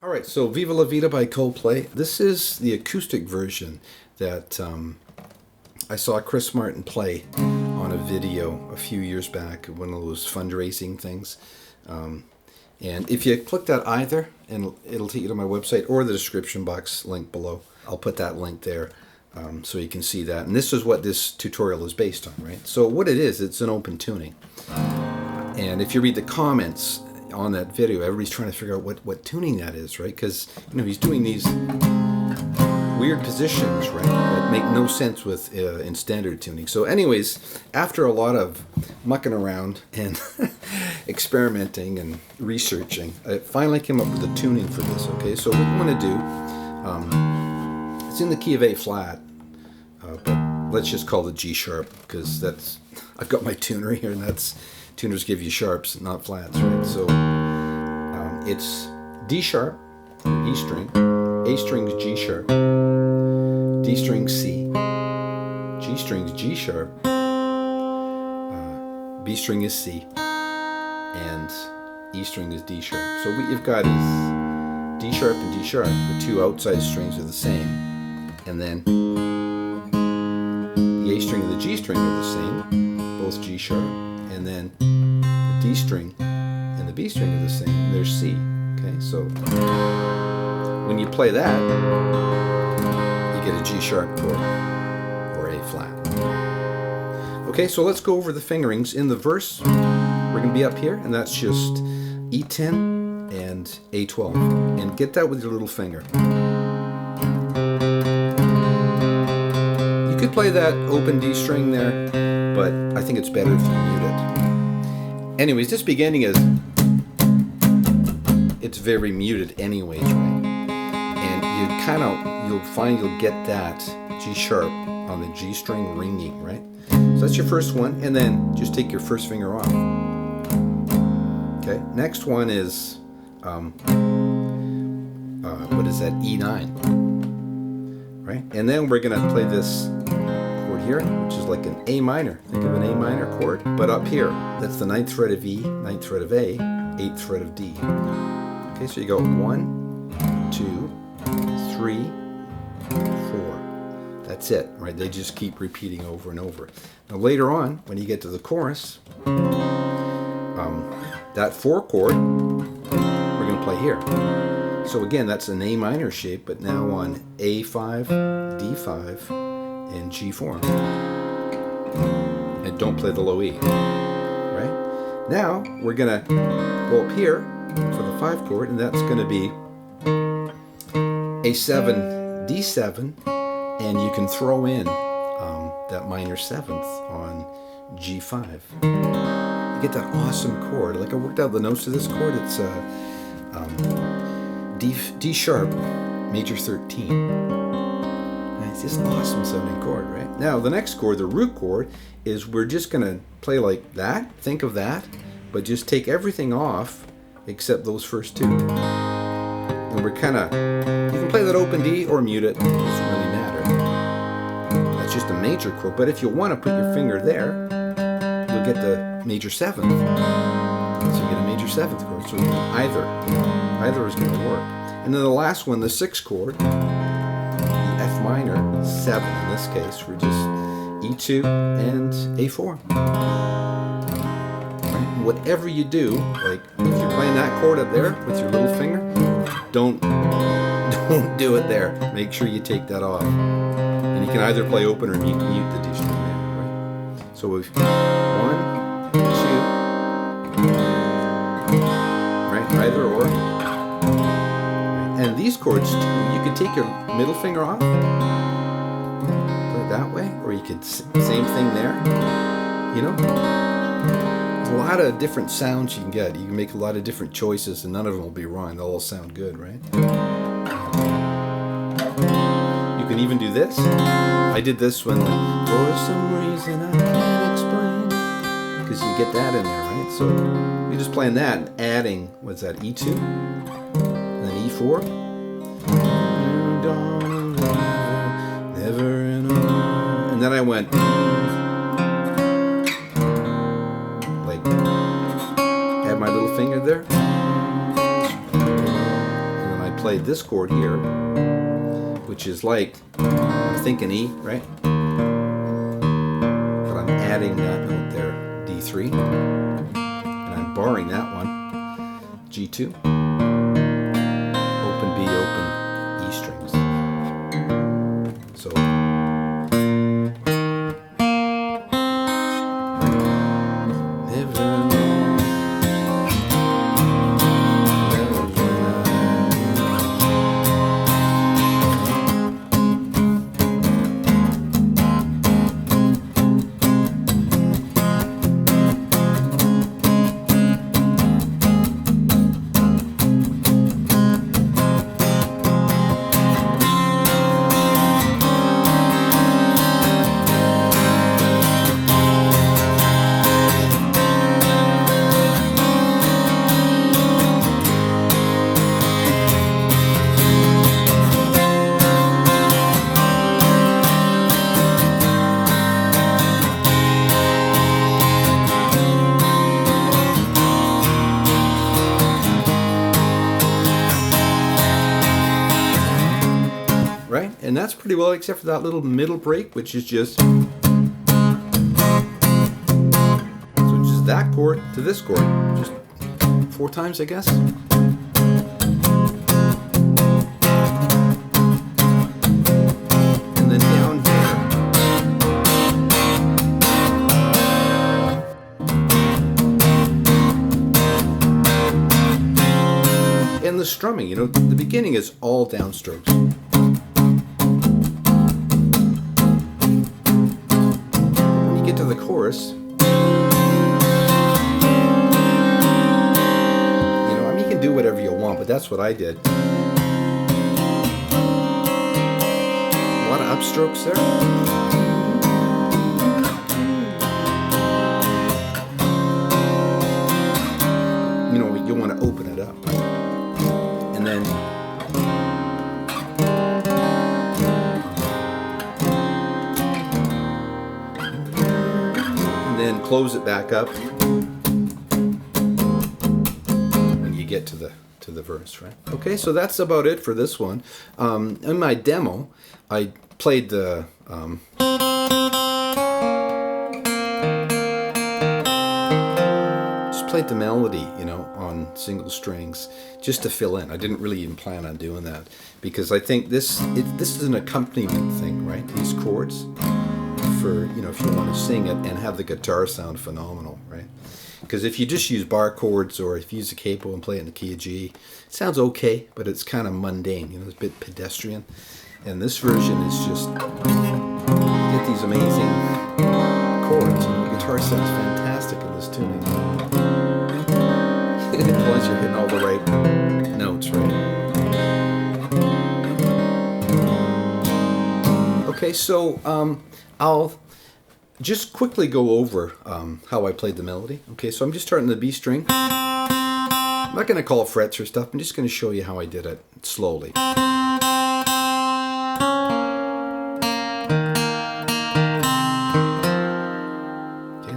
All right, so Viva la Vida by Coldplay. This is the acoustic version that I saw Chris Martin play on a video a few years back, one of those fundraising things. And if you click that either, and it'll take you to my website or the description box link below. I'll put that link there so you can see that. And this is what this tutorial is based on, right? So what it is, it's an open tuning. And if you read the comments on that video, everybody's trying to figure out what tuning that is, right? Because he's doing these weird positions, right, that make no sense with in standard tuning. So anyways, after a lot of mucking around and experimenting and researching, I finally came up with a tuning for this. Okay, so what I'm going to do, it's in the key of A flat, but let's just call it G sharp, because I've got my tuner here, and tuners give you sharps, not flats, right? So it's D sharp, E string, A string is G sharp, D string C, G string is G sharp, B string is C, and E string is D sharp. So what you've got is D sharp and D sharp. The two outside strings are the same, and then the A string and the G string are the same, both G sharp, and then the D string and the B string are the same, they're C. Okay, so when you play that, you get a G sharp chord or A flat. Okay, so let's go over the fingerings. In the verse, we're going to be up here, and that's just E10 and A12. And get that with your little finger. You could play that open D string there, but I think it's better if you mute it. Anyways, this beginning it's very muted anyways, right? And you'll find you'll get that G sharp on the G string ringing, right? So that's your first one, and then just take your first finger off. Okay, next one is, what is that, E9, right? And then we're gonna play this chord here, which is like an A minor. Think of an A minor chord, but up here, that's the 9th fret of E, 9th fret of A, 8th fret of D. Okay, so you go 1, 2, 3, 4. That's it, right? They just keep repeating over and over. Now later on, when you get to the chorus, that 4 chord, we're going to play here. So again, that's an A minor shape, but now on A5, D5, and G4. And don't play the low E, right? Now, we're going to go up here for the 5 chord, and that's going to be A7, D7, and you can throw in that minor 7th on G5. You get that awesome chord. Like I worked out the notes of this chord. It's D sharp, major 13. And it's just an awesome sounding chord, right? Now the next chord, the root chord, is we're just going to play like that. Think of that, but just take everything off except those first two. And we're you can play that open D or mute it. It doesn't really matter. That's just a major chord. But if you want to put your finger there, you'll get the major 7th. So you get a major 7th chord. So either is going to work. And then the last one, the 6th chord, the F minor, 7 in this case, we're just E2 and A4. Whatever you do, like if you're playing that chord up there with your little finger, don't do it there. Make sure you take that off. And you can either play open or mute the D string there, right? So we've 1, 2, right? Either or. And these chords too, you could take your middle finger off, put it that way, or you could same thing there. A lot of different sounds you can get. You can make a lot of different choices, and none of them will be wrong. They'll all sound good, right? You can even do this. I did this when, for some reason I can't explain, because you get that in there, right? So you're just playing that and adding, what's that, E2, and then E4. Never and then I went. My little finger there, and then I played this chord here, which is like, I'm thinking E, right? But I'm adding that note there, D3, and I'm barring that one, G2, open B, open E strings. So, right? And that's pretty well, except for that little middle break, which is just, so just that chord to this chord, just 4 times, I guess. And then down here. And the strumming, you know, the beginning is all downstrokes. To the chorus, you know, I mean, you can do whatever you want, but that's what I did. A lot of upstrokes there. You know, you want to open it up, and then close it back up when you get to the verse, right? Okay, so that's about it for this one. In my demo, I played the just played the melody, you know, on single strings, just to fill in. I didn't really even plan on doing that because I think this is an accompaniment thing, right? These chords. For, you know, if you want to sing it and have the guitar sound phenomenal, right? Because if you just use bar chords or if you use a capo and play it in the key of G, it sounds okay, but it's kind of mundane, you know, it's a bit pedestrian. And this version is just, you get these amazing chords, and the guitar sounds fantastic in this tuning. Once you're hitting all the right notes, right? Okay, so I'll just quickly go over how I played the melody. Okay, so I'm just starting the B string. I'm not going to call frets or stuff. I'm just going to show you how I did it slowly. Okay,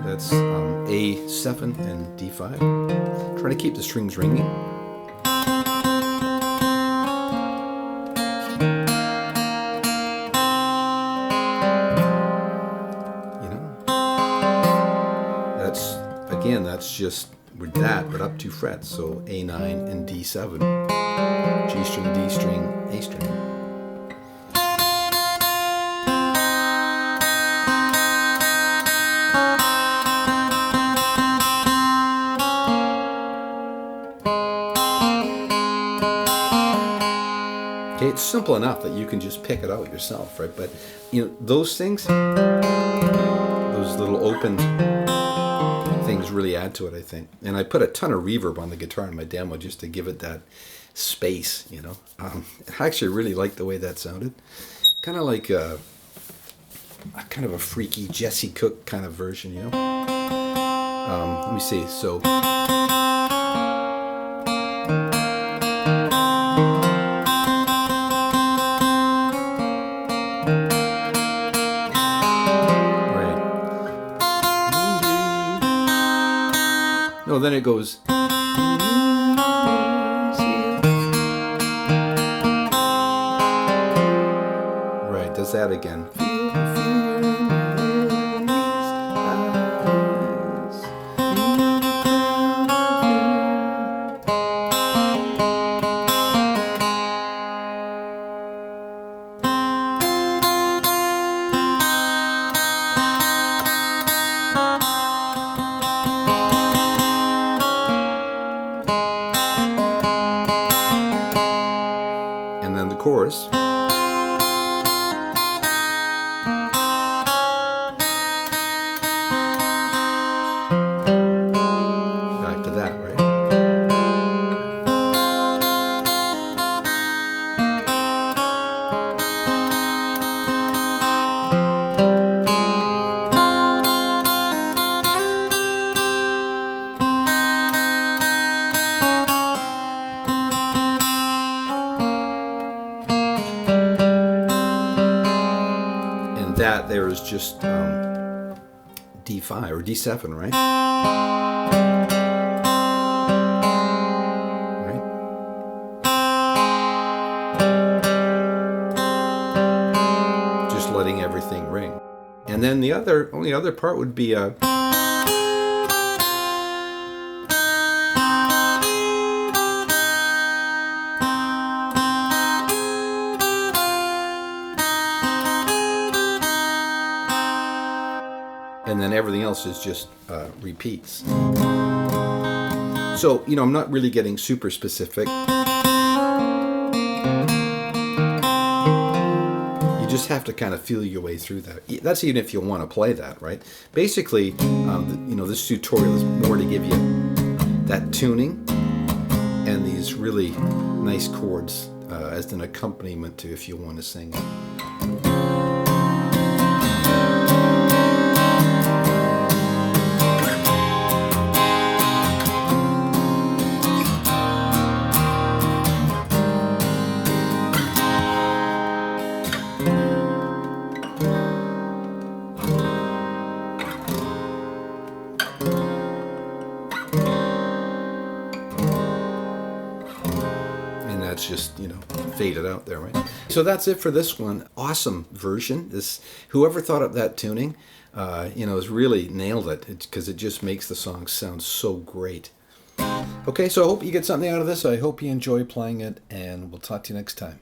that's A7 and D5. Try to keep the strings ringing. Again, that's just with that, but up 2 frets, so A9 and D7, G string, D string, A string. Okay, it's simple enough that you can just pick it out yourself, right? But you know, those things, those little open things really add to it, I think. And I put a ton of reverb on the guitar in my demo just to give it that space, you know. I actually really like the way that sounded. Kind of like a kind of a freaky Jesse Cook kind of version, you know. Let me see. So. No, then it goes. that again. Feel the fear in these eyes. And then the chorus. Back to that, right? And that there is just D5 or D7, right? Right? Just letting everything ring. And then the only other part would be a and then everything else is just repeats. So, you know, I'm not really getting super specific. You just have to kind of feel your way through that. That's even if you want to play that, right? Basically, you know, this tutorial is more to give you that tuning and these really nice chords as an accompaniment to if you want to sing it. That's just, you know, faded out there, right? So that's it for this one. Awesome version. Whoever thought up that tuning, you know, has really nailed it because it just makes the song sound so great. Okay, so I hope you get something out of this. I hope you enjoy playing it, and we'll talk to you next time.